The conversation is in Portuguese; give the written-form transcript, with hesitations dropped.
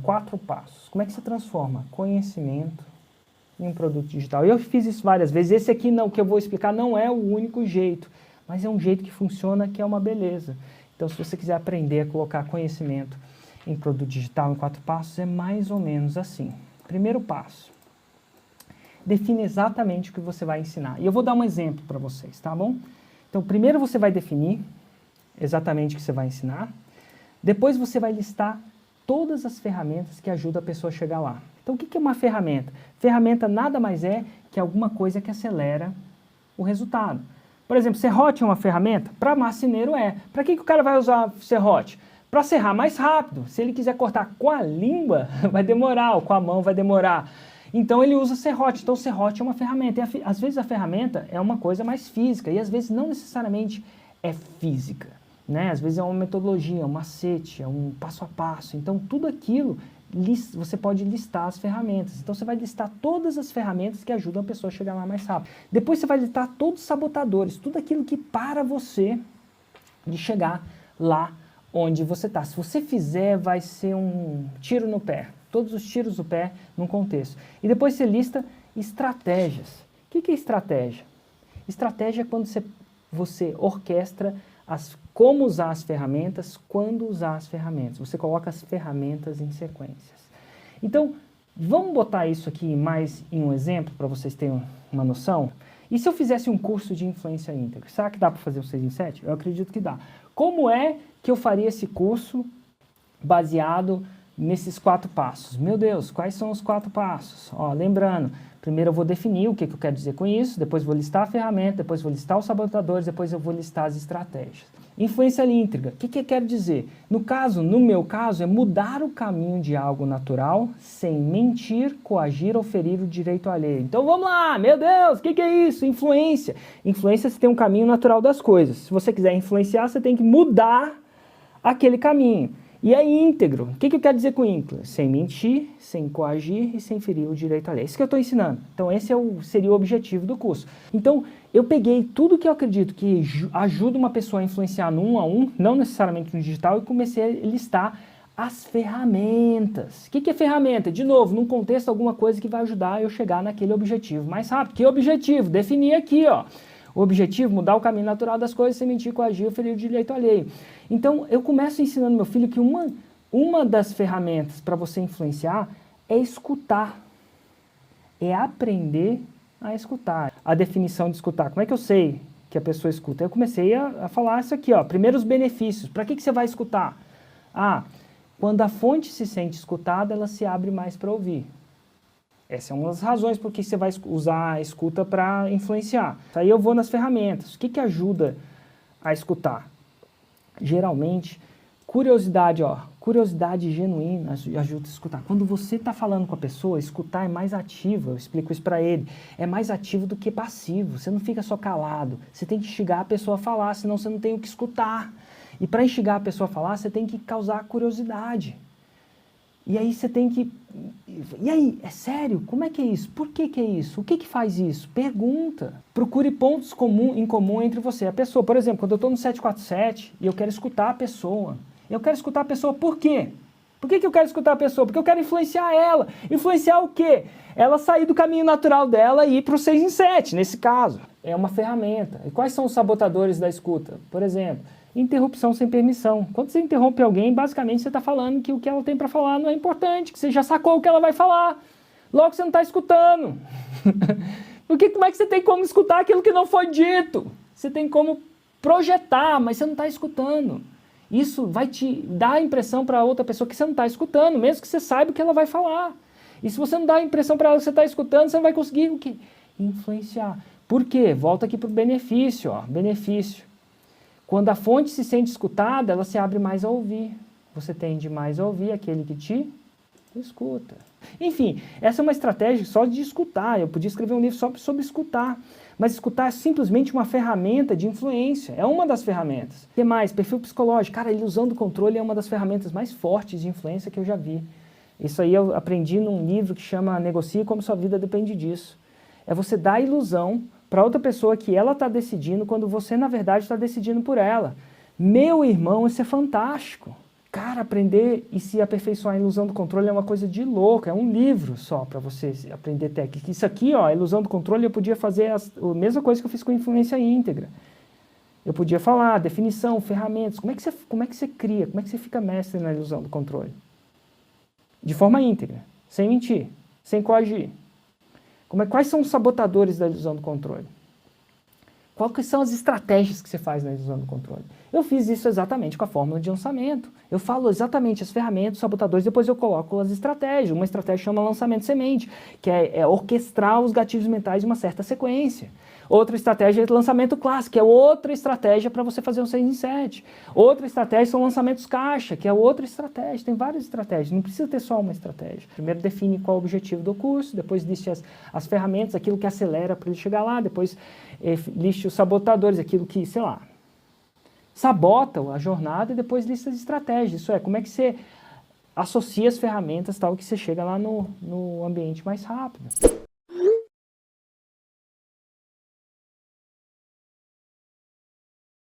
4 passos. Como é que você transforma conhecimento em um produto digital? Eu fiz isso várias vezes. Esse aqui não, que eu vou explicar não é o único jeito, mas é um jeito que funciona, que é uma beleza. Então, se você quiser aprender a colocar conhecimento em produto digital em 4 passos, é mais ou menos assim. Primeiro passo, define exatamente o que você vai ensinar. E eu vou dar um exemplo para vocês, tá bom? Então, primeiro você vai definir exatamente o que você vai ensinar. Depois você vai listar todas as ferramentas que ajudam a pessoa a chegar lá. Então, o que é uma ferramenta? Ferramenta nada mais é que alguma coisa que acelera o resultado. Por exemplo, serrote é uma ferramenta? Para marceneiro é. Para que o cara vai usar serrote? Para serrar mais rápido. Se ele quiser cortar com a língua, vai demorar, ou com a mão vai demorar. Então ele usa serrote. Então serrote é uma ferramenta. E às vezes a ferramenta é uma coisa mais física e às vezes não necessariamente é física, né? Às vezes é uma metodologia, um macete, é um passo a passo. Então tudo aquilo você pode listar as ferramentas. Então você vai listar todas as ferramentas que ajudam a pessoa a chegar lá mais rápido. Depois você vai listar todos os sabotadores, tudo aquilo que para você de chegar lá onde você está. Se você fizer, vai ser um tiro no pé. Todos os tiros no pé num contexto. E depois você lista estratégias. O que é estratégia? Estratégia é quando você orquestra como usar as ferramentas, quando usar as ferramentas. Você coloca as ferramentas em sequências. Então, vamos botar isso aqui mais em um exemplo, para vocês terem uma noção? E se eu fizesse um curso de influência íntegra? Será que dá para fazer um 6 em 7? Eu acredito que dá. Como é que eu faria esse curso baseado nesses 4 passos? Meu Deus, quais são os 4 passos? Ó, lembrando, primeiro eu vou definir o que eu quero dizer com isso, depois vou listar a ferramenta, depois vou listar os sabotadores, depois eu vou listar as estratégias. Influência íntegra, o que eu quero dizer? No meu caso, é mudar o caminho de algo natural sem mentir, coagir ou ferir o direito alheio. Então vamos lá, meu Deus, o que é isso? Influência. Influência, você tem um caminho natural das coisas. Se você quiser influenciar, você tem que mudar aquele caminho. E é íntegro. O que eu quero dizer com íntegro? Sem mentir, sem coagir e sem ferir o direito alheio. É isso que eu estou ensinando. Então esse seria o objetivo do curso. Então eu peguei tudo que eu acredito que ajuda uma pessoa a influenciar no 1 a 1, não necessariamente no digital, e comecei a listar as ferramentas. O que é ferramenta? De novo, num contexto, alguma coisa que vai ajudar eu chegar naquele objetivo mais rápido. Que objetivo? Definir aqui, ó. O objetivo, mudar o caminho natural das coisas sem mentir, coagir ou ferir o direito alheio. Então, eu começo ensinando meu filho que uma das ferramentas para você influenciar é escutar. É aprender a escutar. A definição de escutar. Como é que eu sei que a pessoa escuta? Eu comecei a falar isso aqui, ó. Primeiro, os benefícios. Para que você vai escutar? Quando a fonte se sente escutada, ela se abre mais para ouvir. Essa é uma das razões por que você vai usar a escuta para influenciar. Aí eu vou nas ferramentas. O que ajuda a escutar? Geralmente, curiosidade, ó. Curiosidade genuína ajuda a escutar. Quando você está falando com a pessoa, escutar é mais ativo. Eu explico isso para ele. É mais ativo do que passivo. Você não fica só calado. Você tem que instigar a pessoa a falar, senão você não tem o que escutar. E para instigar a pessoa a falar, você tem que causar curiosidade. E aí você tem que... E aí, é sério? Como é que é isso? Por que é isso? O que faz isso? Pergunta. Procure pontos em comum entre você e a pessoa. Por exemplo, quando eu estou no 747 e eu quero escutar a pessoa. Eu quero escutar a pessoa por quê? Por que eu quero escutar a pessoa? Porque eu quero influenciar ela. Influenciar o quê? Ela sair do caminho natural dela e ir para o 6 em 7, nesse caso. É uma ferramenta. E quais são os sabotadores da escuta? Por exemplo... Interrupção sem permissão. Quando você interrompe alguém, basicamente você está falando que o que ela tem para falar não é importante, que você já sacou o que ela vai falar. Logo você não está escutando. Porque como é que você tem como escutar aquilo que não foi dito? Você tem como projetar, mas você não está escutando. Isso vai te dar a impressão para outra pessoa que você não está escutando, mesmo que você saiba o que ela vai falar. E se você não dá a impressão para ela que você está escutando, você não vai conseguir o quê? Influenciar. Por quê? Volta aqui para o benefício, ó. Benefício. Quando a fonte se sente escutada, ela se abre mais a ouvir. Você tende mais a ouvir aquele que te escuta. Enfim, essa é uma estratégia só de escutar. Eu podia escrever um livro só sobre escutar. Mas escutar é simplesmente uma ferramenta de influência. É uma das ferramentas. O que mais? Perfil psicológico. Cara, a ilusão do controle é uma das ferramentas mais fortes de influência que eu já vi. Isso aí eu aprendi num livro que chama Negocie Como Sua Vida Depende Disso. É você dar a ilusão para outra pessoa que ela está decidindo quando você, na verdade, está decidindo por ela. Meu irmão, isso é fantástico. Cara, aprender e se aperfeiçoar a ilusão do controle é uma coisa de louco, é um livro só para você aprender técnica. Isso aqui, ó, a ilusão do controle, eu podia fazer a mesma coisa que eu fiz com influência íntegra. Eu podia falar, definição, ferramentas, como é que você cria, como é que você fica mestre na ilusão do controle? De forma íntegra, sem mentir, sem coagir. Quais são os sabotadores da ilusão do controle? Quais são as estratégias que você faz na ilusão do controle? Eu fiz isso exatamente com a fórmula de lançamento. Eu falo exatamente as ferramentas, os sabotadores, depois eu coloco as estratégias. Uma estratégia chama lançamento semente, que é orquestrar os gatilhos mentais de uma certa sequência. Outra estratégia é lançamento clássico, que é outra estratégia para você fazer um 6 em 7. Outra estratégia são lançamentos caixa, que é outra estratégia. Tem várias estratégias, não precisa ter só uma estratégia. Primeiro define qual é o objetivo do curso, depois liste as ferramentas, aquilo que acelera para ele chegar lá, depois liste os sabotadores, aquilo que, sei lá, sabota a jornada, e depois lista as estratégias. Isso é, como é que você associa as ferramentas tal que você chega lá no ambiente mais rápido.